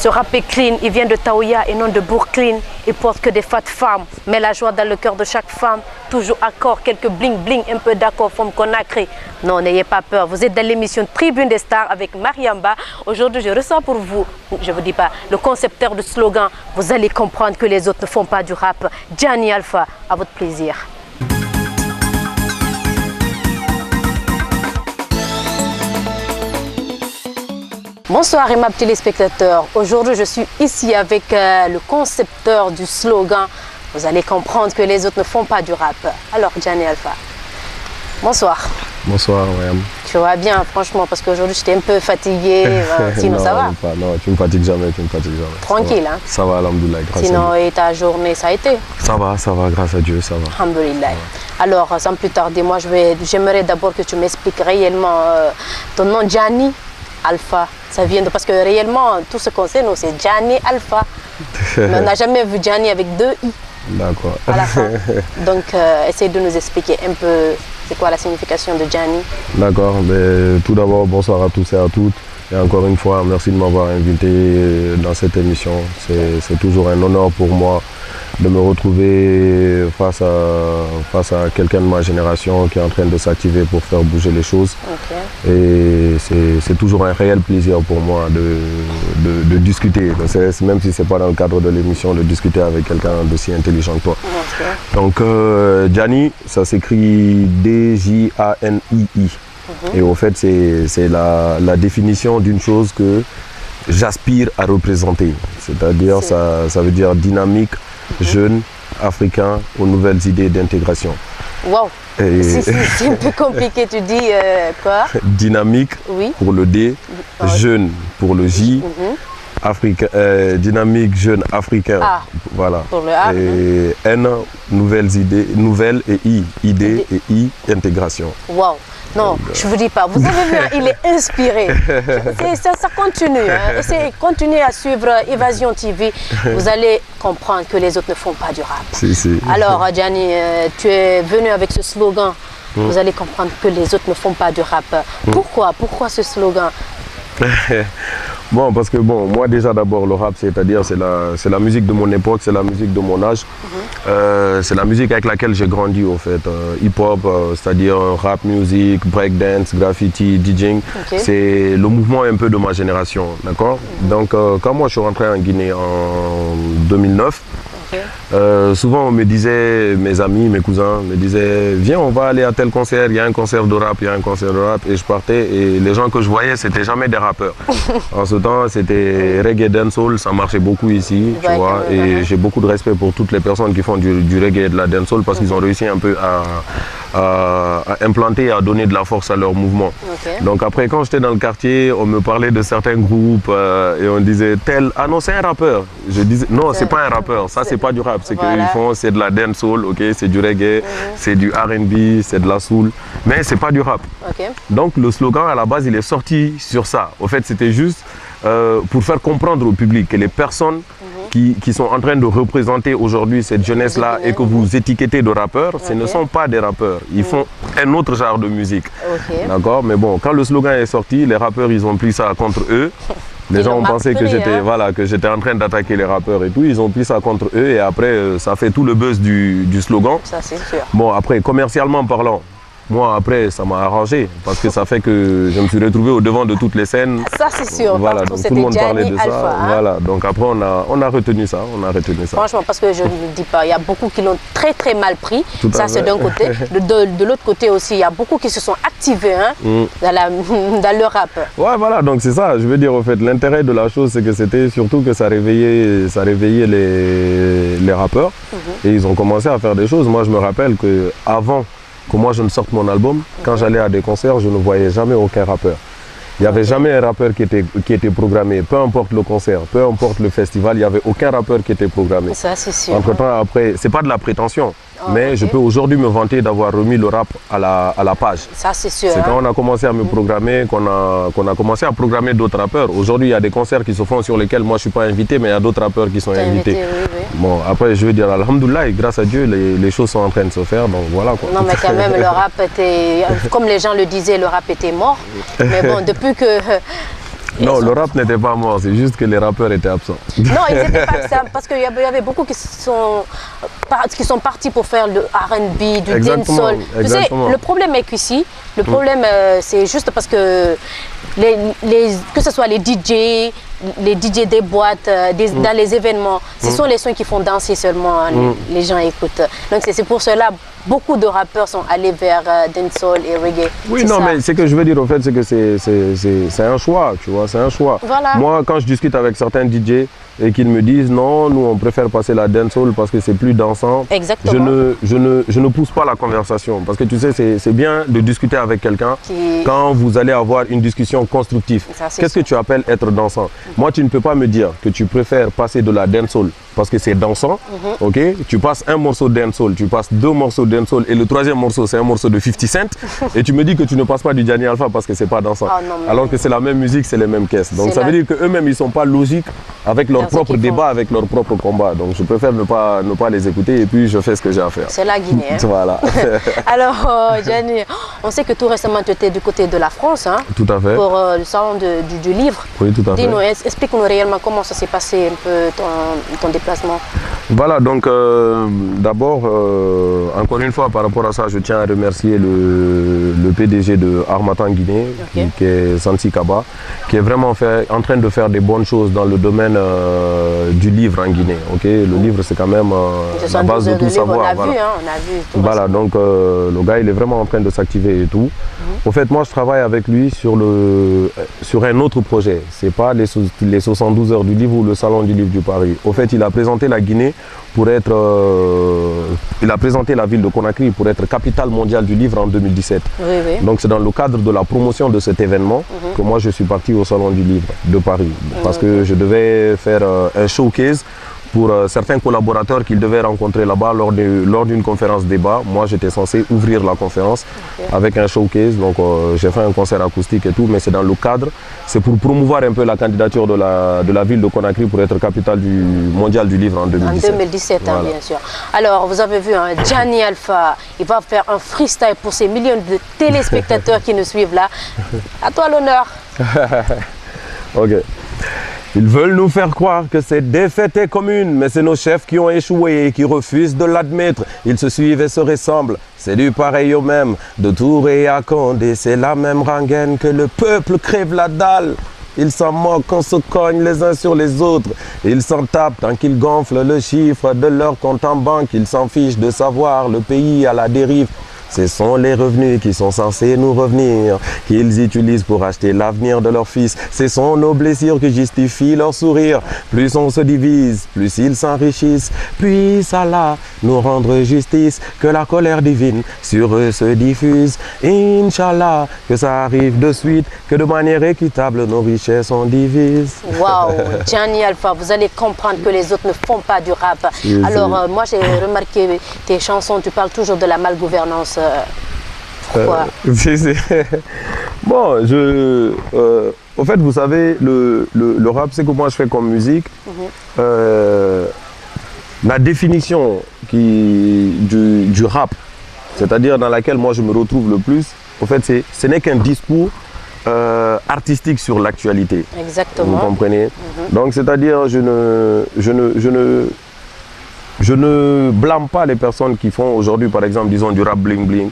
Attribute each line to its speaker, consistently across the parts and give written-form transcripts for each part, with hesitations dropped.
Speaker 1: Ce rap est clean, il vient de Taouya et non de Brooklyn. Il porte que des fat femmes, mais la joie dans le cœur de chaque femme. Toujours accord, quelques bling bling, un peu d'accord, forme Conakry. Non, n'ayez pas peur, vous êtes dans l'émission Tribune des Stars avec Mariamba. Aujourd'hui, je reçois pour vous, je vous dis pas, le concepteur du slogan. Vous allez comprendre que les autres ne font pas du rap. Gianni Alpha, à votre plaisir. Bonsoir et ma téléspectateurs. Aujourd'hui, je suis ici avec le concepteur du slogan. Vous allez comprendre que les autres ne font pas du rap. Alors, Gianni Alpha, bonsoir.
Speaker 2: Bonsoir, Mariam.
Speaker 1: Tu vas bien, franchement, parce qu'aujourd'hui, j'étais un peu fatigué. Sinon,
Speaker 2: non,
Speaker 1: ça va?
Speaker 2: Non, tu me fatigues jamais, tu me fatigues jamais.
Speaker 1: Tranquille, hein?
Speaker 2: Ça va, alhamdoulilah, grâce à Dieu.
Speaker 1: Sinon, et ta journée, ça a été?
Speaker 2: Ça va, grâce à Dieu, ça va.
Speaker 1: Alhamdoulilah. Alors, sans plus tarder, moi, j'aimerais d'abord que tu m'expliques réellement ton nom, Gianni Alpha. Ça vient de... Parce que réellement, tout ce qu'on sait, nous, c'est Gianni Alpha. Mais on n'a jamais vu Gianni avec deux I.
Speaker 2: D'accord.
Speaker 1: À la fin. Donc, essaye de nous expliquer un peu c'est quoi la signification de Gianni.
Speaker 2: D'accord. Tout d'abord, bonsoir à tous et à toutes. Et encore une fois, merci de m'avoir invité dans cette émission. C'est toujours un honneur pour moi de me retrouver face à quelqu'un de ma génération qui est en train de s'activer pour faire bouger les choses. Okay. Et c'est toujours un réel plaisir pour moi de discuter, même si ce n'est pas dans le cadre de l'émission, de discuter avec quelqu'un d'aussi intelligent que toi. Okay. Donc, Gianni, ça s'écrit D-J-A-N-I-I. Et au fait, c'est la définition d'une chose que j'aspire à représenter. C'est-à-dire, ça veut dire dynamique, jeune, africain, aux nouvelles idées d'intégration.
Speaker 1: Wow! C'est un peu compliqué, tu dis quoi?
Speaker 2: Dynamique
Speaker 1: oui.
Speaker 2: Pour le D, jeune pour le J, dynamique, jeune, africain, voilà.
Speaker 1: Pour le A.
Speaker 2: Et N, nouvelles idées, nouvelles et I, idées et I, intégration.
Speaker 1: Wow! Non, je ne vous dis pas. Vous avez vu, il est inspiré. Ça continue. Hein. Continuez à suivre Évasion TV. Vous allez comprendre que les autres ne font pas du rap.
Speaker 2: Si.
Speaker 1: Alors, Gianni, tu es venu avec ce slogan. Vous allez comprendre que les autres ne font pas du rap. Pourquoi ce slogan?
Speaker 2: Bon, parce que moi déjà d'abord le rap, c'est-à-dire c'est la musique de mon époque, c'est la musique de mon âge, c'est la musique avec laquelle j'ai grandi au fait. Hip-hop, c'est-à-dire rap music, breakdance, graffiti, DJing, c'est le mouvement un peu de ma génération, d'accord? Donc quand moi je suis rentré en Guinée en 2009, souvent on me disait, mes amis, mes cousins me disaient viens on va aller à tel concert, il y a un concert de rap, et je partais et les gens que je voyais c'était jamais des rappeurs. En ce temps c'était reggae dancehall, ça marchait beaucoup ici, tu vois, et j'ai beaucoup de respect pour toutes les personnes qui font du reggae et de la dancehall parce qu'ils ont réussi un peu à implanter et à donner de la force à leur mouvement. Donc après quand j'étais dans le quartier, on me parlait de certains groupes et on disait tel, ah non c'est un rappeur. Je disais non c'est pas un rappeur, ça c'est pas du rap, c'est qu'ils font, c'est de la dancehall, c'est du reggae, c'est du R&B, c'est de la soul, mais c'est pas du rap. Donc le slogan à la base il est sorti sur ça. Au fait c'était juste pour faire comprendre au public que les personnes qui sont en train de représenter aujourd'hui cette jeunesse-là et que vous étiquetez de rappeurs, ce ne sont pas des rappeurs. Ils font un autre genre de musique. D'accord? Mais bon, quand le slogan est sorti, les rappeurs, ils ont pris ça contre eux. Les gens ont pensé que j'étais en train d'attaquer les rappeurs et tout. Ils ont pris ça contre eux et après, ça fait tout le buzz du slogan.
Speaker 1: Ça, c'est sûr.
Speaker 2: Bon, après, commercialement parlant, moi, après, ça m'a arrangé parce que ça fait que je me suis retrouvé au devant de toutes les scènes.
Speaker 1: Ça, c'est sûr.
Speaker 2: Voilà, donc tout le monde parlait de ça.
Speaker 1: Hein?
Speaker 2: Voilà, donc après, on a retenu ça.
Speaker 1: Franchement, parce que je ne dis pas, il y a beaucoup qui l'ont très, très mal pris. Ça, c'est d'un côté. De l'autre côté aussi, il y a beaucoup qui se sont activés dans le rap.
Speaker 2: Ouais, voilà, donc c'est ça. Je veux dire, au fait, l'intérêt de la chose, c'est que c'était surtout que ça réveillait les rappeurs. Et ils ont commencé à faire des choses. Moi, je me rappelle qu'avant que moi je ne sorte mon album, quand j'allais à des concerts, je ne voyais jamais aucun rappeur. Il n'y avait jamais un rappeur qui était programmé, peu importe le concert, peu importe le festival, il n'y avait aucun rappeur qui était programmé.
Speaker 1: Ça, c'est sûr.
Speaker 2: Entre-temps, après, c'est pas de la prétention, mais je peux aujourd'hui me vanter d'avoir remis le rap à la page.
Speaker 1: Ça, c'est sûr.
Speaker 2: C'est quand on a commencé à me programmer, qu'on a commencé à programmer d'autres rappeurs. Aujourd'hui, il y a des concerts qui se font sur lesquels moi je ne suis pas invité, mais il y a d'autres rappeurs qui sont invités.
Speaker 1: Oui.
Speaker 2: Bon, après, je veux dire, alhamdoulilah, grâce à Dieu, les choses sont en train de se faire, donc voilà quoi.
Speaker 1: Non, mais quand même, le rap était, comme les gens le disaient, le rap était mort. Mais bon, depuis que
Speaker 2: Non, le rap n'était pas mort, c'est juste que les rappeurs étaient absents.
Speaker 1: Non, ils n'étaient pas absents parce qu'il y avait beaucoup qui sont partis pour faire le R&B, du dancehall. Tu sais, le problème est qu'ici, le problème c'est juste parce que que ce soit les DJ des boîtes, dans les événements, ce sont les sons qui font danser seulement, les gens écoutent. Donc c'est pour cela beaucoup de rappeurs sont allés vers dancehall et reggae.
Speaker 2: Oui, non, mais ce que je veux dire au fait, c'est que c'est un choix, tu vois, c'est un choix.
Speaker 1: Voilà.
Speaker 2: Moi, quand je discute avec certains DJ et qu'ils me disent non, nous on préfère passer la dancehall parce que c'est plus dansant.
Speaker 1: Exactement.
Speaker 2: Je ne pousse pas la conversation parce que tu sais, c'est bien de discuter avec quelqu'un quand vous allez avoir une discussion constructive. Qu'est-ce que tu appelles être dansant? Moi, tu ne peux pas me dire que tu préfères passer de la dancehall parce que c'est dansant, ok? Tu passes un morceau de dancehall, tu passes 2 morceaux de dancehall et le 3e morceau c'est un morceau de 50 Cent et tu me dis que tu ne passes pas du Gianni Alpha parce que c'est pas dansant.
Speaker 1: Oh, non,
Speaker 2: alors que c'est la même musique, c'est les mêmes caisses. Donc ça veut dire qu'eux-mêmes ils sont pas logiques avec leur propre débat, avec leur propre combat. Donc je préfère ne pas les écouter et puis je fais ce que j'ai à faire.
Speaker 1: C'est la Guinée. Hein?
Speaker 2: Voilà.
Speaker 1: Alors Gianni, on sait que tout récemment tu étais du côté de la France. Hein,
Speaker 2: tout à fait.
Speaker 1: Pour le salon du livre.
Speaker 2: Oui, tout à fait.
Speaker 1: Dis-nous, explique-nous réellement comment ça s'est passé un peu ton déplacement.
Speaker 2: Voilà, donc d'abord, encore une fois, par rapport à ça, je tiens à remercier le PDG de Harmattan Guinée, qui est Sansi Kaba, qui est vraiment en train de faire des bonnes choses dans le domaine du livre en Guinée. Le livre, c'est quand même la base de tout savoir.
Speaker 1: On a vu tout
Speaker 2: voilà, donc le gars, il est vraiment en train de s'activer et tout. Au fait, moi, je travaille avec lui sur un autre projet. C'est pas les 72 heures du livre ou le salon du livre du Paris. Au fait, il a présenté la Guinée pour être, il a présenté la ville de Conakry pour être capitale mondiale du livre en 2017.
Speaker 1: Oui, oui.
Speaker 2: Donc c'est dans le cadre de la promotion de cet événement que moi je suis parti au salon du livre de Paris parce que je devais faire un showcase pour certains collaborateurs qu'ils devaient rencontrer là-bas lors d'une conférence débat. Moi, j'étais censé ouvrir la conférence avec un showcase. Donc, j'ai fait un concert acoustique et tout, mais c'est dans le cadre. C'est pour promouvoir un peu la candidature de la ville de Conakry pour être capitale mondiale du livre en 2017.
Speaker 1: En 2017, voilà. Bien sûr. Alors, vous avez vu, Gianni Alpha, il va faire un freestyle pour ces millions de téléspectateurs qui nous suivent là. À toi l'honneur.
Speaker 2: Ok. Ils veulent nous faire croire que cette défaite est commune, mais c'est nos chefs qui ont échoué et qui refusent de l'admettre. Ils se suivent et se ressemblent, c'est du pareil au même. De Touré à Condé, c'est la même rengaine que le peuple crève la dalle. Ils s'en moquent, on se cogne les uns sur les autres. Ils s'en tapent tant qu'ils gonflent le chiffre de leur compte en banque. Ils s'en fichent de savoir le pays à la dérive. Ce sont les revenus qui sont censés nous revenir, qu'ils utilisent pour acheter l'avenir de leurs fils. Ce sont nos blessures qui justifient leur sourire. Plus on se divise, plus ils s'enrichissent. Puisse Allah nous rendre justice, que la colère divine sur eux se diffuse. Inch'Allah, que ça arrive de suite, que de manière équitable nos richesses on divise.
Speaker 1: Waouh, Gianni Alpha, vous allez comprendre que les autres ne font pas du rap. Alors moi j'ai remarqué tes chansons, tu parles toujours de la malgouvernance. Pourquoi? Bon,
Speaker 2: au fait, vous savez, le rap, c'est que moi je fais comme musique. La définition du rap, c'est-à-dire dans laquelle moi je me retrouve le plus, au fait, ce n'est qu'un discours artistique sur l'actualité.
Speaker 1: Exactement.
Speaker 2: Vous comprenez? Donc, c'est-à-dire, je ne blâme pas les personnes qui font aujourd'hui, par exemple, disons du rap bling bling.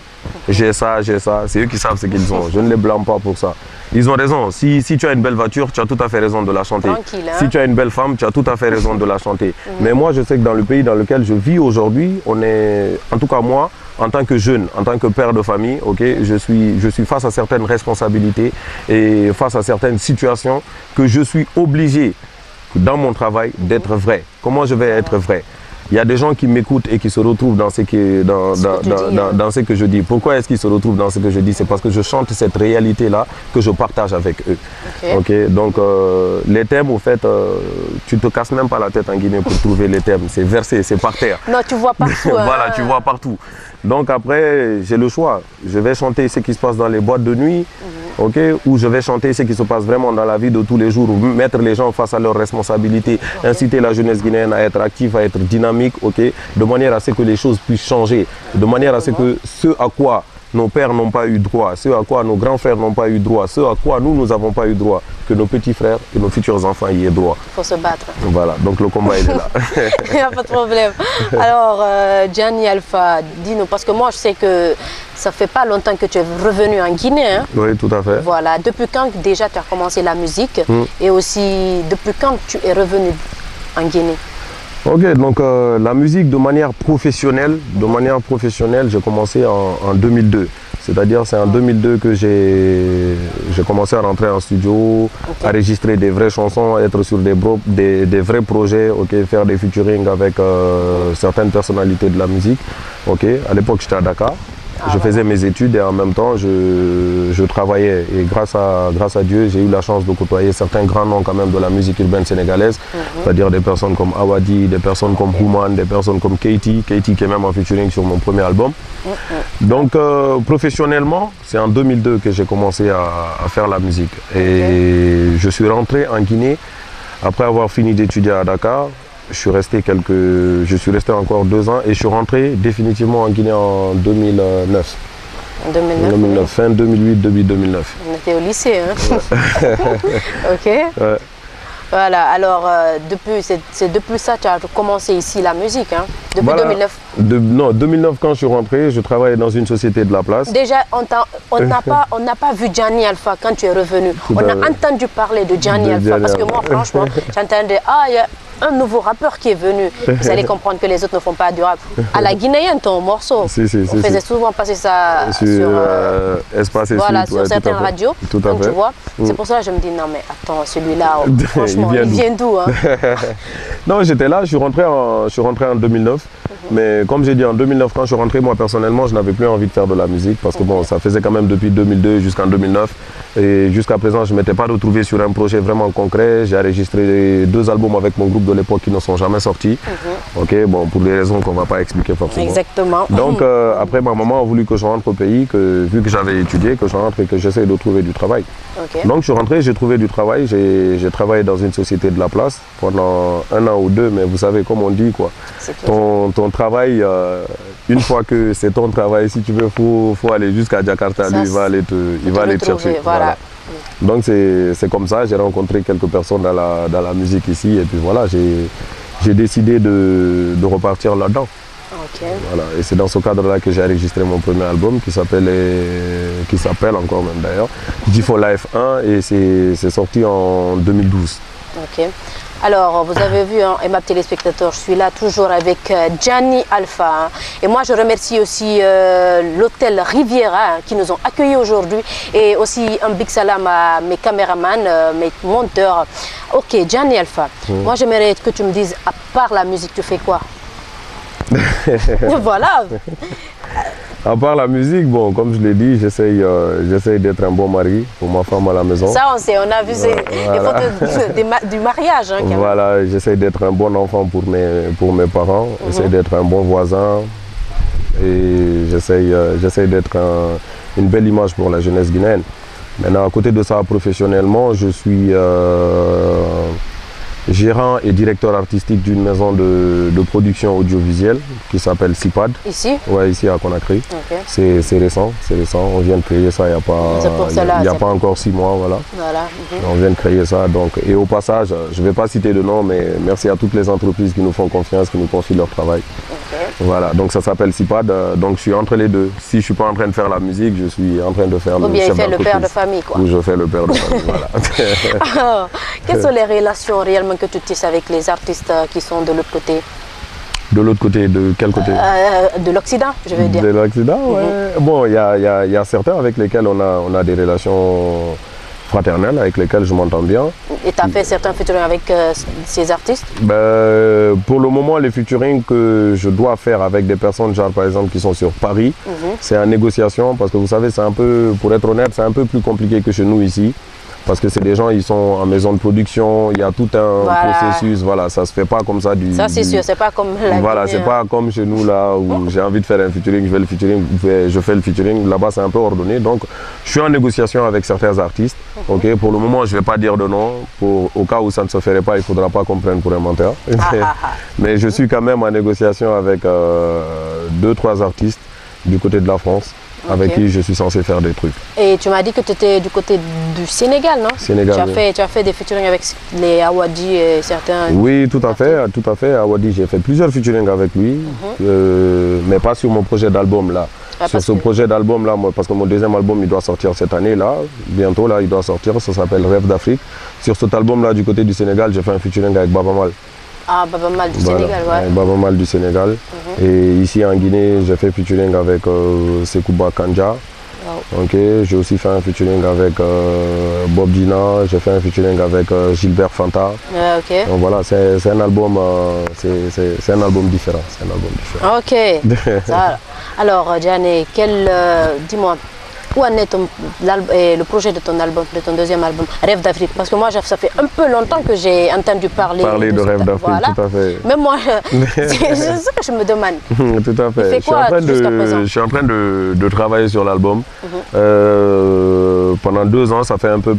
Speaker 2: J'ai ça, c'est eux qui savent ce qu'ils ont. Je ne les blâme pas pour ça. Ils ont raison. Si tu as une belle voiture, tu as tout à fait raison de la chanter.
Speaker 1: Tranquille, hein?
Speaker 2: Si tu as une belle femme, tu as tout à fait raison de la chanter. Mais moi, je sais que dans le pays dans lequel je vis aujourd'hui, on est, en tout cas moi, en tant que jeune, en tant que père de famille, je suis face à certaines responsabilités et face à certaines situations que je suis obligé, dans mon travail, d'être vrai. Comment je vais être vrai? Il y a des gens qui m'écoutent et qui se retrouvent dans ce que je dis. Pourquoi est-ce qu'ils se retrouvent dans ce que je dis? C'est parce que je chante cette réalité-là que je partage avec eux. Donc, les thèmes, au fait, tu ne te casses même pas la tête en Guinée pour trouver les thèmes. C'est versé, c'est par terre.
Speaker 1: Non, tu vois partout.
Speaker 2: Voilà, tu vois partout. Donc après, j'ai le choix. Je vais chanter ce qui se passe dans les boîtes de nuit, ou je vais chanter ce qui se passe vraiment dans la vie de tous les jours, mettre les gens face à leurs responsabilités, inciter la jeunesse guinéenne à être active, à être dynamique, de manière à ce que les choses puissent changer, de manière à ce que ce à quoi nos pères n'ont pas eu droit, ce à quoi nos grands frères n'ont pas eu droit, ce à quoi nous n'avons pas eu droit, que nos petits frères et nos futurs enfants y aient droit.
Speaker 1: Il faut se battre.
Speaker 2: Voilà, donc le combat il est là.
Speaker 1: Il n'y a pas de problème. Alors, Gianni Alpha, dis-nous, parce que moi je sais que ça fait pas longtemps que tu es revenu en Guinée. Hein?
Speaker 2: Oui, tout à fait.
Speaker 1: Voilà, depuis quand déjà tu as commencé la musique et aussi depuis quand tu es revenu en Guinée?
Speaker 2: Ok, donc la musique de manière professionnelle, j'ai commencé en 2002. C'est-à-dire c'est en 2002 que j'ai commencé à rentrer en studio, à enregistrer des vraies chansons, être sur des vrais projets, faire des featuring avec certaines personnalités de la musique. À l'époque j'étais à Dakar. Je faisais mes études et en même temps je travaillais et grâce à Dieu j'ai eu la chance de côtoyer certains grands noms quand même de la musique urbaine sénégalaise, c'est-à-dire des personnes comme Awadi, des personnes comme Human, des personnes comme Keiti qui est même en featuring sur mon premier album. Donc professionnellement c'est en 2002 que j'ai commencé à faire la musique et je suis rentré en Guinée après avoir fini d'étudier à Dakar. Je suis resté encore 2 ans et je suis rentré définitivement en Guinée en 2009.
Speaker 1: En 2009,
Speaker 2: fin 2008, début 2009.
Speaker 1: On était au lycée, hein? Ok.
Speaker 2: Ouais.
Speaker 1: Voilà, alors c'est depuis ça que tu as commencé ici la musique, hein? Depuis voilà. 2009.
Speaker 2: Non, 2009 quand je suis rentré, je travaillais dans une société de la place.
Speaker 1: Déjà, on n'a pas vu Gianni Alpha quand tu es revenu. On a entendu parler de Gianni Alpha parce que moi, franchement, j'entendais, il y a un nouveau rappeur qui est venu. Vous allez comprendre que les autres ne font pas du rap. À la guinéenne, ton morceau, on faisait souvent passer ça sur
Speaker 2: Espace et
Speaker 1: voilà,
Speaker 2: Suite,
Speaker 1: sur certaines radios.
Speaker 2: Tout à fait.
Speaker 1: Tu vois, c'est pour ça que je me dis, non mais attends, celui-là, franchement, il vient d'où hein?
Speaker 2: Non, j'étais là, je suis rentré en 2009. Mais comme j'ai dit, en 2009, quand je suis rentré, moi personnellement, je n'avais plus envie de faire de la musique parce que bon, ça faisait quand même depuis 2002 jusqu'en 2009. Et jusqu'à présent, je ne m'étais pas retrouvé sur un projet vraiment concret. J'ai enregistré 2 albums avec mon groupe de l'époque qui ne sont jamais sortis. Bon, pour des raisons qu'on ne va pas expliquer forcément.
Speaker 1: Exactement.
Speaker 2: Donc après, ma maman a voulu que je rentre au pays, vu que j'avais étudié, que je rentre et que j'essaie de trouver du travail. Donc je suis rentré, j'ai trouvé du travail. J'ai travaillé dans une société de la place pendant 1 an ou 2, mais vous savez, comme on dit, quoi. Ton travail, une fois que c'est ton travail, si tu veux, faut aller jusqu'à Jakarta, lui, il va aller te chercher. Voilà. Donc c'est comme ça, j'ai rencontré quelques personnes dans la musique ici et puis voilà, j'ai décidé de repartir là-dedans. Voilà. Et c'est dans ce cadre-là que j'ai enregistré mon premier album qui s'appelle encore même d'ailleurs, G4 Life 1 et c'est sorti en 2012.
Speaker 1: Alors, vous avez vu, hein, et ma téléspectateur, je suis là toujours avec Gianni Alpha. Hein. Et moi, je remercie aussi l'hôtel Riviera hein, qui nous ont accueillis aujourd'hui. Et aussi un big salam à mes caméramans, mes monteurs. Ok, Gianni Alpha, moi j'aimerais que tu me dises, à part la musique, tu fais quoi? Voilà.
Speaker 2: À part la musique, bon, comme je l'ai dit, j'essaye d'être un bon mari pour ma femme à la maison.
Speaker 1: Ça, on sait, on a vu les photos du mariage. Hein,
Speaker 2: voilà, j'essaye d'être un bon enfant pour mes parents, j'essaye d'être un bon voisin et j'essaye d'être une belle image pour la jeunesse guinéenne. Maintenant, à côté de ça, professionnellement, je suis gérant et directeur artistique d'une maison de production audiovisuelle qui s'appelle CIPAD. Ici? Oui, ici à Conakry. C'est récent, on vient de créer ça il n'y a pas encore 6 mois. Voilà. On vient de créer ça. Donc, et au passage, je ne vais pas citer de nom, mais merci à toutes les entreprises qui nous font confiance, qui nous confient leur travail. Voilà, donc ça s'appelle CIPAD, donc je suis entre les deux. Si je ne suis pas en train de faire la musique, je suis en train de faire le chef d'entreprise.
Speaker 1: Ou bien il fait le père de famille, quoi.
Speaker 2: Ou je fais le père de famille, voilà.
Speaker 1: Quelles sont les relations réellement que tu tisses avec les artistes qui sont de l'autre côté?
Speaker 2: De l'autre côté, de quel côté?
Speaker 1: De l'Occident, je veux dire.
Speaker 2: De l'Occident, ouais. Bon, il y a certains avec lesquels on a des relations fraternelles, avec lesquels je m'entends bien.
Speaker 1: Et tu as fait certains featuring avec ces artistes?
Speaker 2: Pour le moment, les featuring que je dois faire avec des personnes, genre par exemple qui sont sur Paris, c'est en négociation parce que vous savez, c'est un peu, pour être honnête, c'est un peu plus compliqué que chez nous ici. Parce que c'est des gens, ils sont en maison de production, il y a tout un processus, voilà, ça se fait pas comme ça
Speaker 1: Ça c'est sûr, c'est pas comme la
Speaker 2: Voilà, c'est pas comme chez nous là où j'ai envie de faire un featuring, je fais le featuring, là-bas c'est un peu ordonné. Donc je suis en négociation avec certains artistes, pour le moment je vais pas dire de nom, au cas où ça ne se ferait pas, il faudra pas qu'on prenne pour un menteur. Mais je suis quand même en négociation avec 2-3 artistes du côté de la France. avec qui je suis censé faire des trucs.
Speaker 1: Et tu m'as dit que tu étais du côté du Sénégal, non?
Speaker 2: Sénégal,
Speaker 1: tu as fait des featuring avec les Awadi et certains...
Speaker 2: Oui, tout à fait. Awadi, j'ai fait plusieurs featuring avec lui, mais pas sur mon projet d'album là. Sur ce projet d'album là, parce que mon deuxième album il doit sortir cette année là, bientôt là il doit sortir, ça s'appelle Rêve d'Afrique. Sur cet album là du côté du Sénégal, j'ai fait un featuring avec Baba Mal.
Speaker 1: Ah, Baba Mal du Sénégal, ouais.
Speaker 2: Avec Baba Mal du Sénégal. Et ici en Guinée, j'ai fait featuring avec Sekouba Kanja. Wow. Okay. J'ai aussi fait un featuring avec Bob Dina, j'ai fait un featuring avec Gilbert Fanta.
Speaker 1: Okay.
Speaker 2: Donc voilà, c'est un album, c'est un album différent.
Speaker 1: Ok. Ça, alors, Diané, dis-moi, où en est le projet de ton album, de ton deuxième album, Rêve d'Afrique? Parce que moi, ça fait un peu longtemps que j'ai entendu parler
Speaker 2: de Rêve d'Afrique, voilà. Tout à fait.
Speaker 1: Même moi, c'est ce que je me demande.
Speaker 2: Tout à fait. Je suis en train de travailler sur l'album. Pendant 2 ans, ça fait un peu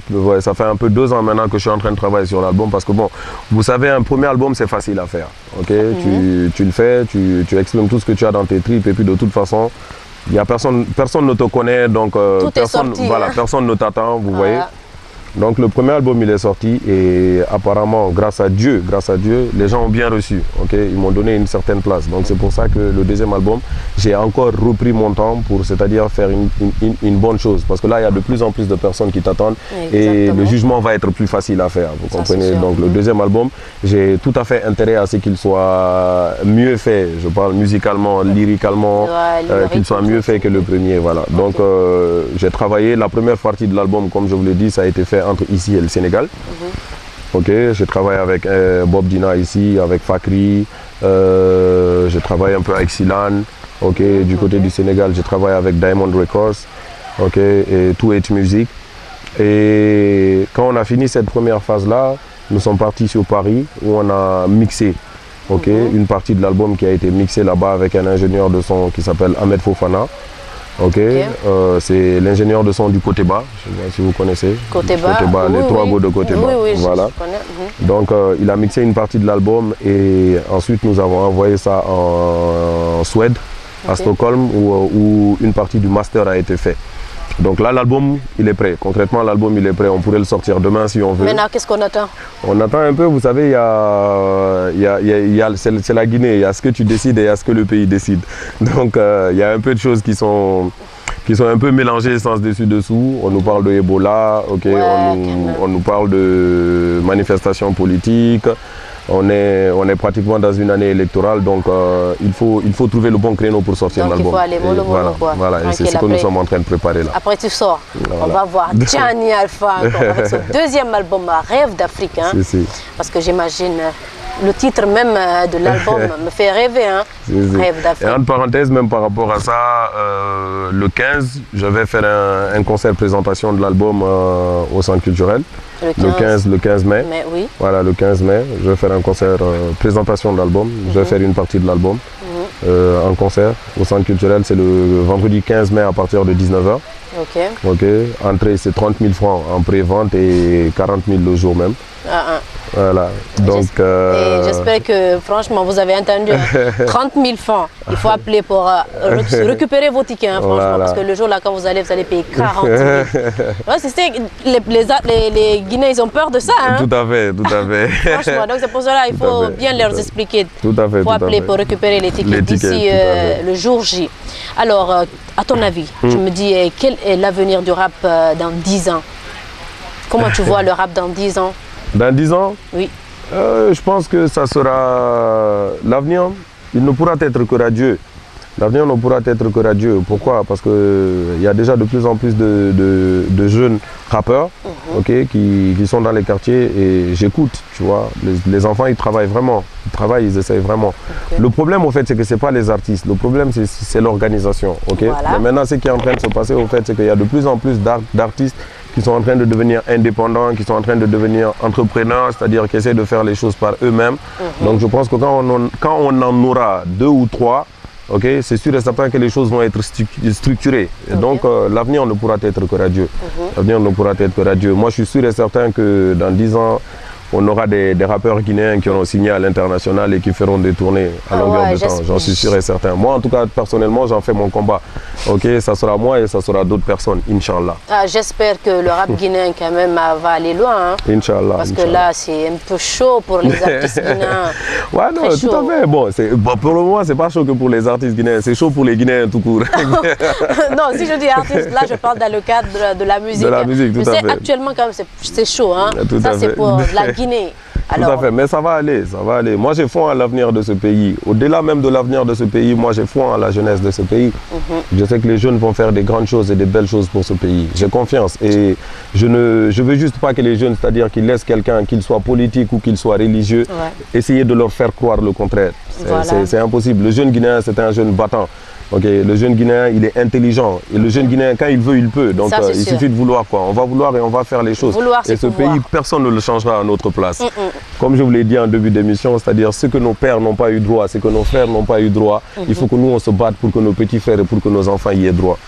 Speaker 2: 2 ans maintenant que je suis en train de travailler sur l'album. Parce que bon, vous savez, un premier album, c'est facile à faire. Okay? Tu le fais, tu exprimes tout ce que tu as dans tes tripes et puis de toute façon, il y a personne ne te connaît, donc personne ne t'attend, vous voyez. Donc le premier album il est sorti et apparemment grâce à Dieu, les gens ont bien reçu, okay? Ils m'ont donné une certaine place. Donc c'est pour ça que le deuxième album, j'ai encore repris mon temps pour, c'est-à-dire faire une bonne chose. Parce que là il y a de plus en plus de personnes qui t'attendent et le jugement va être plus facile à faire, vous comprenez. Donc le deuxième album, j'ai tout à fait intérêt à ce qu'il soit mieux fait. Je parle musicalement, lyriquement, qu'il soit mieux fait que le premier, voilà. Donc j'ai travaillé, la première partie de l'album, comme je vous l'ai dit, ça a été fait entre ici et le Sénégal. Ok, je travaille avec Bob Dina ici, avec Fakri, je travaille un peu avec Silan. Ok, du côté du Sénégal, je travaille avec Diamond Records, ok, et 2H Music. Et quand on a fini cette première phase-là, nous sommes partis sur Paris où on a mixé, ok, une partie de l'album qui a été mixée là-bas avec un ingénieur de son qui s'appelle Ahmed Fofana. C'est l'ingénieur de son du Côté Bas, je ne sais pas si vous connaissez. Côté Bas, les 3 go de Côté Bas. Voilà. Je connais. Donc il a mixé une partie de l'album et ensuite nous avons envoyé ça en Suède, à Stockholm, où une partie du master a été fait. Donc là, l'album, il est prêt. Concrètement, l'album, il est prêt. On pourrait le sortir demain si on veut.
Speaker 1: Maintenant, qu'est-ce qu'on attend?
Speaker 2: On attend un peu, vous savez, c'est la Guinée. Il y a ce que tu décides et il y a ce que le pays décide. Donc, il y a un peu de choses qui sont un peu mélangées sens dessus-dessous. On nous parle de Ebola, okay, on nous parle de manifestations politiques. On est pratiquement dans une année électorale, donc il faut trouver le bon créneau pour sortir l'album.
Speaker 1: Il faut aller mollo, quoi.
Speaker 2: Voilà, et c'est ce que nous sommes en train de préparer là.
Speaker 1: Après tu sors, on va voir Diané Alpha encore avec son deuxième album, Rêve d'Afrique. Hein, parce que j'imagine, le titre même de l'album me fait rêver, hein, Rêve d'Afrique.
Speaker 2: Et en parenthèse, même par rapport à ça, le 15, je vais faire un concert présentation de l'album au Centre culturel. Le 15 mai.
Speaker 1: Oui.
Speaker 2: Voilà, le 15 mai, je vais faire un concert, présentation de l'album. Je vais faire une partie de l'album en concert au Centre culturel. C'est le vendredi 15 mai à partir de 19h. Ok. Entrée, c'est 30 000 francs en pré-vente et 40 000 le jour même. Voilà. Donc,
Speaker 1: j'espère que franchement vous avez entendu, hein, 30 000 francs. Il faut appeler pour récupérer vos tickets, hein, franchement, parce que le jour là quand vous allez payer 40 000. Les Guinéens ils ont peur de ça. Hein.
Speaker 2: Tout à fait.
Speaker 1: Franchement, donc c'est pour cela il faut bien leur expliquer.
Speaker 2: Tout à fait.
Speaker 1: Il faut appeler pour récupérer les tickets d'ici le jour J. Alors, à ton avis, je me dis quel est l'avenir du rap dans 10 ans? Comment tu vois le rap dans 10 ans?
Speaker 2: Dans 10 ans?
Speaker 1: Oui.
Speaker 2: Je pense que ça sera l'avenir. Il ne pourra être que radieux. L'avenir ne pourra être que radieux. Pourquoi? Parce qu'il y a déjà de plus en plus de jeunes rappeurs qui sont dans les quartiers et j'écoute, tu vois. Les enfants, ils travaillent vraiment. Ils essayent vraiment. Le problème, au fait, c'est que ce n'est pas les artistes. Le problème, c'est l'organisation. Voilà. Mais maintenant, ce qui est en train de se passer, au fait, c'est qu'il y a de plus en plus d'artistes qui sont en train de devenir indépendants, qui sont en train de devenir entrepreneurs, c'est-à-dire qui essaient de faire les choses par eux-mêmes. Donc je pense que quand on en aura 2 ou 3, c'est sûr et certain que les choses vont être structurées. Et donc l'avenir ne pourra être que radieux. L'avenir ne pourra être que radieux. Moi je suis sûr et certain que dans 10 ans, on aura des rappeurs guinéens qui auront signé à l'international et qui feront des tournées à longueur de temps. J'en suis sûr et certain. Moi, en tout cas, personnellement, j'en fais mon combat. Ok, ça sera moi et ça sera d'autres personnes, Inch'Allah.
Speaker 1: J'espère que le rap guinéen, quand même, va aller loin. Hein,
Speaker 2: Inch'Allah.
Speaker 1: parce que là, c'est un peu chaud pour les artistes guinéens.
Speaker 2: Ouais, non, tout à fait. Bon, pour le moment, c'est pas chaud que pour les artistes guinéens. C'est chaud pour les Guinéens tout court.
Speaker 1: Non, si je dis artiste, là, je parle dans le cadre de la musique.
Speaker 2: De la musique, tout à fait.
Speaker 1: Actuellement, quand même, c'est chaud. Hein.
Speaker 2: Tout
Speaker 1: ça, c'est pour la Guinée. Alors...
Speaker 2: Tout à fait, mais ça va aller, ça va aller. Moi, j'ai foi en l'avenir de ce pays. Au-delà même de l'avenir de ce pays, moi, j'ai foi en la jeunesse de ce pays. Je sais que les jeunes vont faire des grandes choses et des belles choses pour ce pays. J'ai confiance et je veux juste pas que les jeunes, c'est-à-dire qu'ils laissent quelqu'un, qu'il soit politique ou qu'il soit religieux, essayer de leur faire croire le contraire. C'est impossible. Le jeune Guinéen, c'est un jeune battant. Okay, le jeune Guinéen, il est intelligent. Et le jeune Guinéen, quand il veut, il peut. Donc, il suffit de vouloir. Quoi. On va vouloir et on va faire les choses. Et ce pays, personne ne le changera à notre place. Comme je vous l'ai dit en début d'émission, c'est-à-dire ce que nos pères n'ont pas eu droit, ce que nos frères n'ont pas eu droit, il faut que nous, on se batte pour que nos petits frères et pour que nos enfants y aient droit.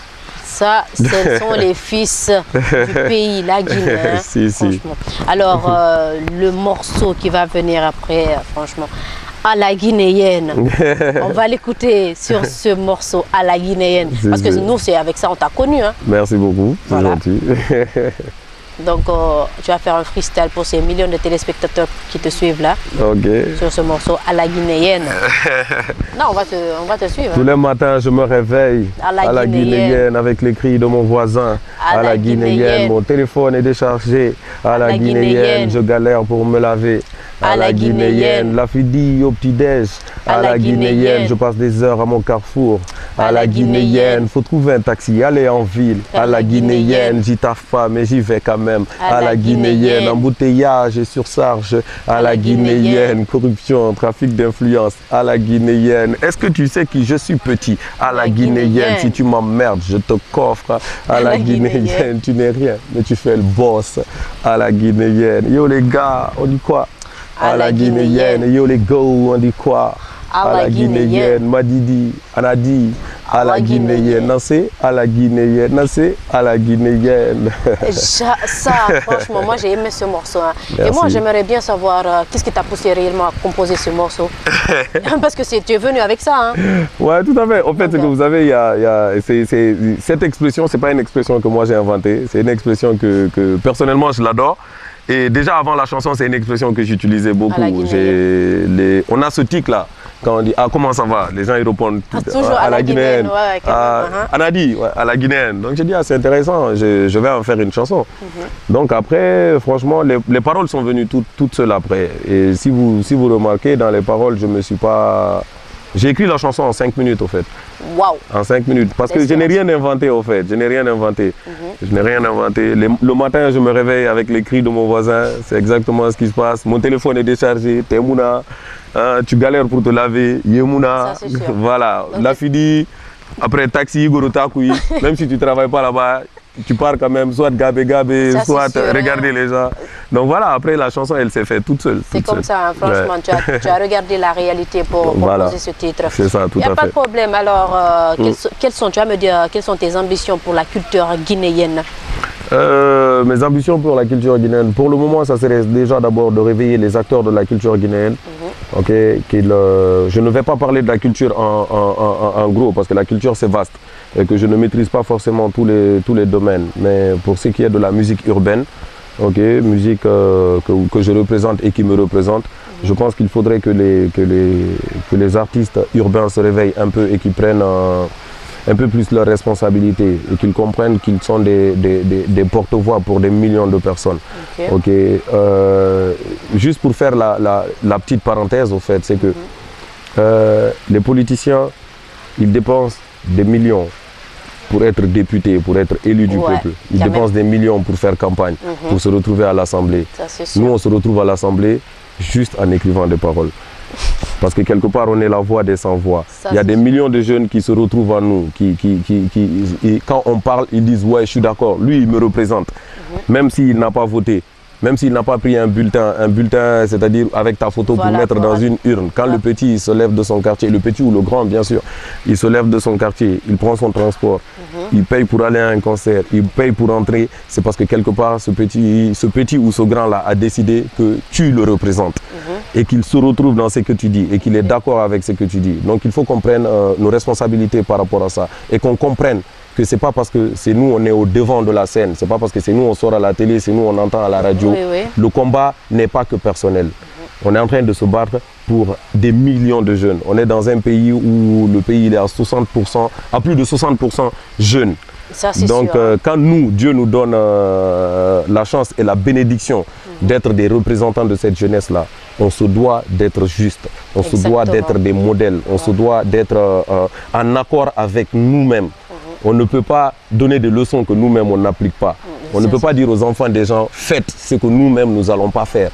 Speaker 1: Ça, ce sont les fils du pays, la Guinée. Hein,
Speaker 2: si.
Speaker 1: Alors, le morceau qui va venir après, franchement... à la guinéenne. On va l'écouter sur ce morceau à la guinéenne. Parce que nous, c'est avec ça on t'a connu. Hein.
Speaker 2: Merci beaucoup, c'est gentil.
Speaker 1: Donc, tu vas faire un freestyle pour ces millions de téléspectateurs qui te suivent là. Sur ce morceau à la guinéenne. Non, on va te suivre.
Speaker 2: Tous les matins, je me réveille à la guinéenne avec les cris de mon voisin. À la guinéenne, mon téléphone est déchargé. À la guinéenne, je galère pour me laver. À la guinéenne, la fille au petit-déj. À la guinéenne, je passe des heures à mon carrefour. À la guinéenne, faut trouver un taxi, aller en ville. À la guinéenne, j'y taffe pas, mais j'y vais quand même. À la guinéenne, embouteillage et surcharge. À la guinéenne, corruption, trafic d'influence. À la guinéenne, est-ce que tu sais qui je suis petit? À la guinéenne, si tu m'emmerdes, je te coffre. À la guinéenne, tu n'es rien, mais tu fais le boss. À la guinéenne, yo les gars, on dit quoi? À la guinéenne, yo les go, on dit quoi? À la guinéenne, Madidi, Anadi, à la guinéenne, Nassé, à la guinéenne, Nassé, à la guinéenne.
Speaker 1: Ça, franchement, moi j'ai aimé ce morceau. Hein. Et moi j'aimerais bien savoir qu'est-ce qui t'a poussé réellement à composer ce morceau. Parce que tu es venu avec ça. Hein.
Speaker 2: Ouais, tout à fait. En fait, ce que vous avez, cette expression, c'est pas une expression que moi j'ai inventée. C'est une expression que personnellement je l'adore. Et déjà avant la chanson, c'est une expression que j'utilisais beaucoup. On a ce tic là, quand on dit « Ah, comment ça va ?» Les gens ils répondent
Speaker 1: à la guinéenne.
Speaker 2: Anadi, à la guinéenne. Donc j'ai dit « Ah, c'est intéressant, je vais en faire une chanson. Donc après, franchement, les paroles sont venues toutes seules après. Et si vous remarquez, dans les paroles, je me suis pas... J'ai écrit la chanson en 5 minutes au fait.
Speaker 1: Waouh!
Speaker 2: En 5 minutes. Parce que je n'ai rien inventé au fait. Je n'ai rien inventé. Je n'ai rien inventé. Le matin, je me réveille avec les cris de mon voisin. C'est exactement ce qui se passe. Mon téléphone est déchargé. Temouna. Hein, tu galères pour te laver. Yemouna. Voilà. Okay. La fille, après taxi, Gorotakoui. Même si tu ne travailles pas là-bas, tu pars quand même, soit gabé, soit regarder les gens. Donc voilà, après la chanson, elle s'est faite toute seule.
Speaker 1: C'est comme ça, hein, franchement, tu as regardé la réalité pour composer ce titre.
Speaker 2: C'est ça, tout à fait.
Speaker 1: Il n'y a pas de problème. Alors, tu vas me dire, quelles sont tes ambitions pour la culture guinéenne?
Speaker 2: Mes ambitions pour la culture guinéenne, pour le moment, ça serait déjà d'abord de réveiller les acteurs de la culture guinéenne. Je ne vais pas parler de la culture en gros, parce que la culture c'est vaste et que je ne maîtrise pas forcément tous les domaines. Mais pour ce qui est de la musique urbaine, musique que je représente et qui me représente, je pense qu'il faudrait que les artistes urbains se réveillent un peu et qu'ils prennent un peu plus leurs responsabilités et qu'ils comprennent qu'ils sont des porte-voix pour des millions de personnes. Juste pour faire la petite parenthèse, au fait, c'est que les politiciens, ils dépensent des millions pour être députés, pour être élus du peuple. Ils dépensent des millions pour faire campagne, pour se retrouver à l'Assemblée. Nous, on se retrouve à l'Assemblée juste en écrivant des paroles. Parce que quelque part, on est la voix des sans-voix. Il y a des millions de jeunes qui se retrouvent en nous, et quand on parle, ils disent « Ouais, je suis d'accord, lui, il me représente. » Même s'il n'a pas voté, même s'il n'a pas pris un bulletin, c'est-à-dire avec ta photo pour mettre dans une urne. Quand le petit il se lève de son quartier, le petit ou le grand bien sûr, il se lève de son quartier, il prend son transport, il paye pour aller à un concert, il paye pour entrer, c'est parce que quelque part ce petit ou ce grand-là a décidé que tu le représentes et qu'il se retrouve dans ce que tu dis et qu'il est d'accord avec ce que tu dis. Donc il faut qu'on prenne nos responsabilités par rapport à ça et qu'on comprenne que c'est pas parce que c'est nous on est au devant de la scène, c'est pas parce que c'est nous on sort à la télé, c'est nous on entend à la radio. Le combat n'est pas que personnel. On est en train de se battre pour des millions de jeunes. On est dans un pays où le pays il est à 60%, à plus de 60% jeunes. Ça, donc quand nous, Dieu nous donne la chance et la bénédiction d'être des représentants de cette jeunesse-là, on se doit d'être juste, on se doit d'être des modèles, on se doit d'être en accord avec nous-mêmes. On ne peut pas donner des leçons que nous-mêmes on n'applique pas. On ne peut pas dire aux enfants des gens, faites ce que nous-mêmes nous n'allons pas faire.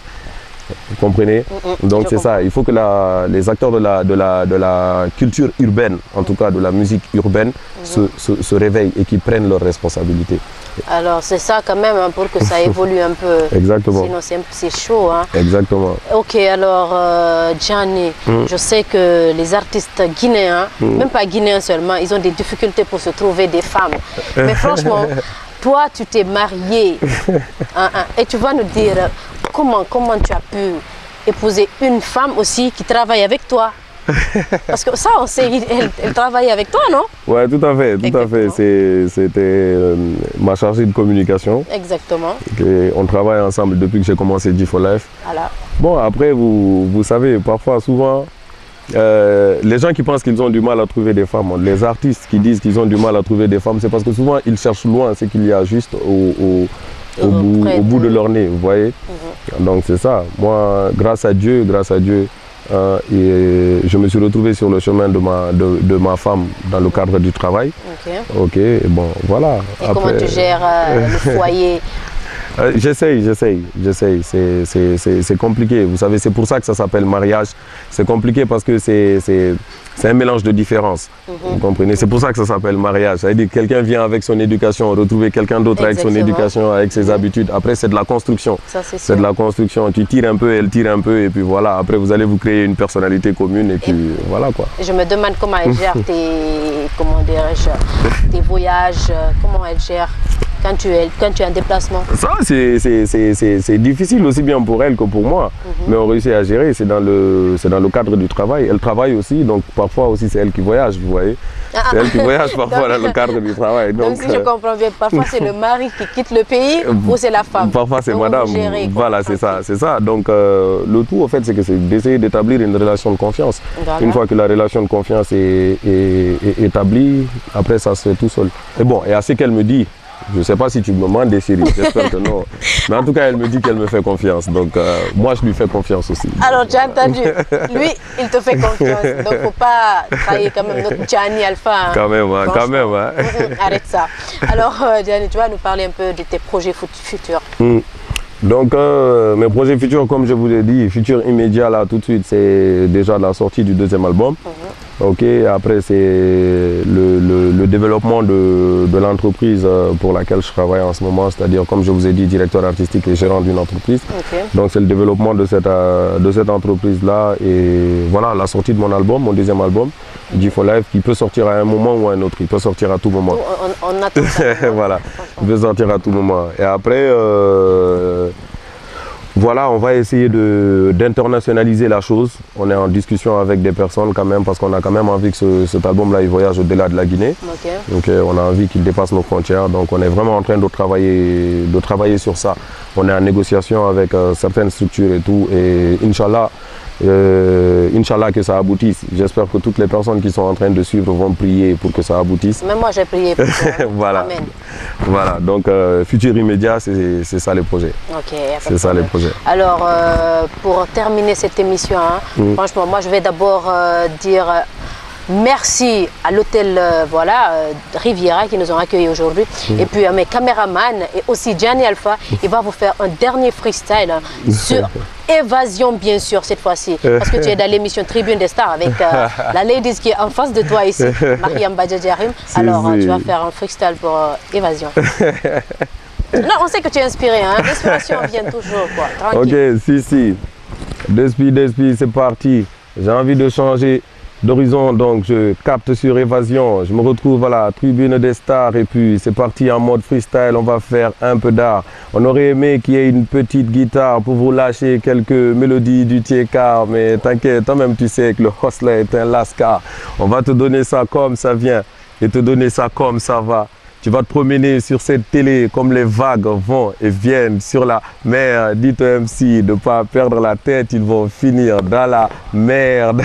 Speaker 2: Vous comprenez? Donc c'est ça, il faut que les acteurs de la culture urbaine, en tout cas de la musique urbaine, se réveillent et qu'ils prennent leurs responsabilités.
Speaker 1: Alors c'est ça quand même hein, pour que ça évolue un peu.
Speaker 2: Exactement.
Speaker 1: Sinon c'est chaud. Hein.
Speaker 2: Exactement.
Speaker 1: Ok, alors Gianni, je sais que les artistes guinéens, même pas guinéens seulement, ils ont des difficultés pour se trouver des femmes. Mais franchement, toi tu t'es marié et tu vas nous dire comment tu as pu épouser une femme aussi qui travaille avec toi. Parce que ça, on sait, elle travaille avec toi, non? Oui,
Speaker 2: tout à fait, tout à fait. C'était ma chargée de communication.
Speaker 1: Exactement.
Speaker 2: Et on travaille ensemble depuis que j'ai commencé G4Life.
Speaker 1: Voilà.
Speaker 2: Bon, après, vous savez, parfois, souvent, les gens qui pensent qu'ils ont du mal à trouver des femmes, les artistes qui disent qu'ils ont du mal à trouver des femmes, c'est parce que souvent, ils cherchent loin ce qu'il y a juste au bout de leur nez, vous voyez. Donc c'est ça. Moi, grâce à Dieu, et je me suis retrouvé sur le chemin de ma femme dans le cadre du travail. Ok, et bon, voilà.
Speaker 1: Et après, comment tu gères le foyer?
Speaker 2: J'essaye. C'est compliqué. Vous savez, c'est pour ça que ça s'appelle mariage. C'est compliqué parce que c'est un mélange de différences. Vous comprenez? C'est pour ça que ça s'appelle mariage. Ça veut dire que quelqu'un vient avec son éducation, retrouver quelqu'un d'autre avec son éducation, avec ses habitudes. Après, c'est de la construction. C'est de la construction. Tu tires un peu, elle tire un peu, et puis voilà. Après, vous allez vous créer une personnalité commune, et puis voilà quoi.
Speaker 1: Je me demande comment elle gère tes voyages, comment elle gère quand tu es en déplacement.
Speaker 2: Ça, c'est difficile aussi bien pour elle que pour moi. Mais on réussit à gérer, c'est dans le cadre du travail. Elle travaille aussi, donc parfois aussi c'est elle qui voyage, vous voyez. C'est elle qui voyage parfois dans le cadre du travail.
Speaker 1: Donc si je comprends bien, parfois c'est le mari qui quitte le pays ou c'est la femme.
Speaker 2: Parfois c'est madame. Voilà, c'est ça. Donc le tout, en fait, c'est d'essayer d'établir une relation de confiance. Voilà. Une fois que la relation de confiance est établie, après ça se fait tout seul. Et bon, et à ce qu'elle me dit, je ne sais pas si tu me mens des séries, j'espère que non. Mais en tout cas, elle me dit qu'elle me fait confiance. Donc, moi, je lui fais confiance aussi.
Speaker 1: Alors, tu as entendu, lui, il te fait confiance. Donc, il ne faut pas trahir quand même notre Gianni Alpha. Hein.
Speaker 2: Quand même, hein, quand même. Hein.
Speaker 1: Arrête ça. Alors, Gianni, tu vas nous parler un peu de tes projets futurs.
Speaker 2: Donc, mes projets futurs, comme je vous l'ai dit, futur immédiat, là, tout de suite, c'est déjà la sortie du deuxième album. Ok, après, c'est le développement de l'entreprise pour laquelle je travaille en ce moment, c'est-à-dire, comme je vous ai dit, directeur artistique et gérant d'une entreprise. Donc, c'est le développement de cette entreprise-là et voilà, la sortie de mon album, mon deuxième album, G4Life, qui peut sortir à un moment ou à un autre, il peut sortir à tout moment.
Speaker 1: On attend ça.
Speaker 2: Voilà, il peut sortir à tout moment. Et après, voilà, on va essayer d'internationaliser la chose. On est en discussion avec des personnes quand même, parce qu'on a quand même envie que cet album-là, il voyage au-delà de la Guinée. Donc on a envie qu'il dépasse nos frontières. Donc on est vraiment en train de travailler sur ça. On est en négociation avec certaines structures et tout. Et Inch'Allah, que ça aboutisse. J'espère que toutes les personnes qui sont en train de suivre vont prier pour que ça aboutisse.
Speaker 1: Même moi j'ai prié pour ça.
Speaker 2: Voilà.
Speaker 1: Amen.
Speaker 2: Voilà, donc futur immédiat, c'est ça les projets.
Speaker 1: Ok.
Speaker 2: C'est ça les projets.
Speaker 1: Alors pour terminer cette émission, franchement, moi je vais d'abord dire merci à l'hôtel Riviera qui nous ont accueillis aujourd'hui. Et puis à mes caméramans et aussi Gianni Alpha, il va vous faire un dernier freestyle sur Évasion, bien sûr, cette fois-ci. Parce que tu es dans l'émission Tribune des Stars avec la ladies qui est en face de toi ici, Mariam Badjadjarim. Alors tu vas faire un freestyle pour Évasion. Non, on sait que tu es inspiré, hein. L'inspiration vient toujours, quoi. Tranquille.
Speaker 2: Ok, si. Despi, c'est parti. J'ai envie de changer d'horizon, donc je capte sur Évasion. Je me retrouve à la tribune des stars et puis c'est parti en mode freestyle, on va faire un peu d'art. On aurait aimé qu'il y ait une petite guitare pour vous lâcher quelques mélodies du Tiekar, mais t'inquiète, toi-même tu sais que le hustler est un lascar. On va te donner ça comme ça vient et te donner ça comme ça va. Tu vas te promener sur cette télé comme les vagues vont et viennent sur la mer. Dites au MC de ne pas perdre la tête, ils vont finir dans la merde.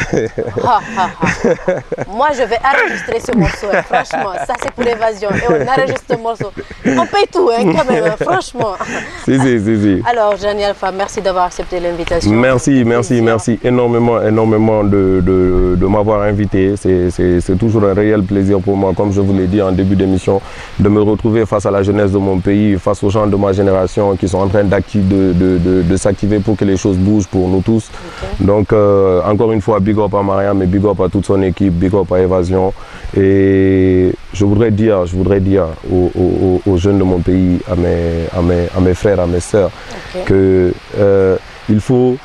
Speaker 1: Moi, je vais enregistrer ce morceau. Hein. Franchement, ça c'est pour Évasion. Et on enregistre ce morceau. On paye tout, hein, quand même, hein, franchement.
Speaker 2: Si.
Speaker 1: Alors, Gianni Alpha, merci d'avoir accepté l'invitation.
Speaker 2: Merci énormément de m'avoir invité. C'est toujours un réel plaisir pour moi, comme je vous l'ai dit en début d'émission, de me retrouver face à la jeunesse de mon pays, face aux gens de ma génération qui sont en train de s'activer pour que les choses bougent pour nous tous. Okay. Donc, encore une fois, big up à Mariam et big up à toute son équipe, big up à Évasion. Et je voudrais dire aux jeunes de mon pays, à mes frères, à mes sœurs, okay, que il faut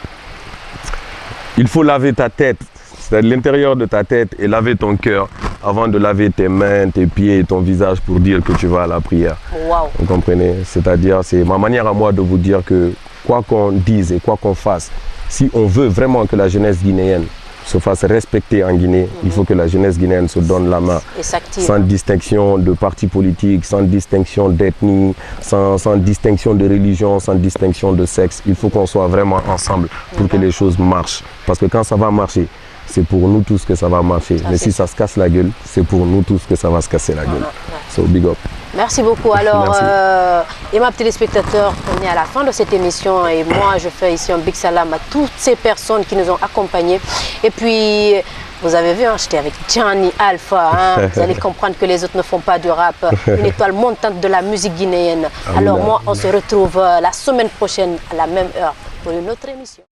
Speaker 2: laver ta tête, c'est-à-dire l'intérieur de ta tête, et laver ton cœur avant de laver tes mains, tes pieds et ton visage pour dire que tu vas à la prière.
Speaker 1: Wow.
Speaker 2: Vous comprenez? C'est-à-dire, c'est ma manière à moi de vous dire que quoi qu'on dise et quoi qu'on fasse, si on veut vraiment que la jeunesse guinéenne se fasse respecter en Guinée, il faut que la jeunesse guinéenne se donne la main, sans distinction de parti politique, sans distinction d'ethnie, sans distinction de religion, sans distinction de sexe. Il faut qu'on soit vraiment ensemble pour que les choses marchent. Parce que quand ça va marcher, c'est pour nous tous que ça va marcher. Mais si ça se casse la gueule, c'est pour nous tous que ça va se casser la gueule. So, big up.
Speaker 1: Merci beaucoup. Alors, et ma téléspectateurs, on est à la fin de cette émission et moi, je fais ici un big salam à toutes ces personnes qui nous ont accompagnés. Et puis, vous avez vu, hein, j'étais avec Gianni Alpha. Hein, vous allez comprendre que les autres ne font pas du rap. Une étoile montante de la musique guinéenne. Alors, moi, on se retrouve la semaine prochaine à la même heure pour une autre émission.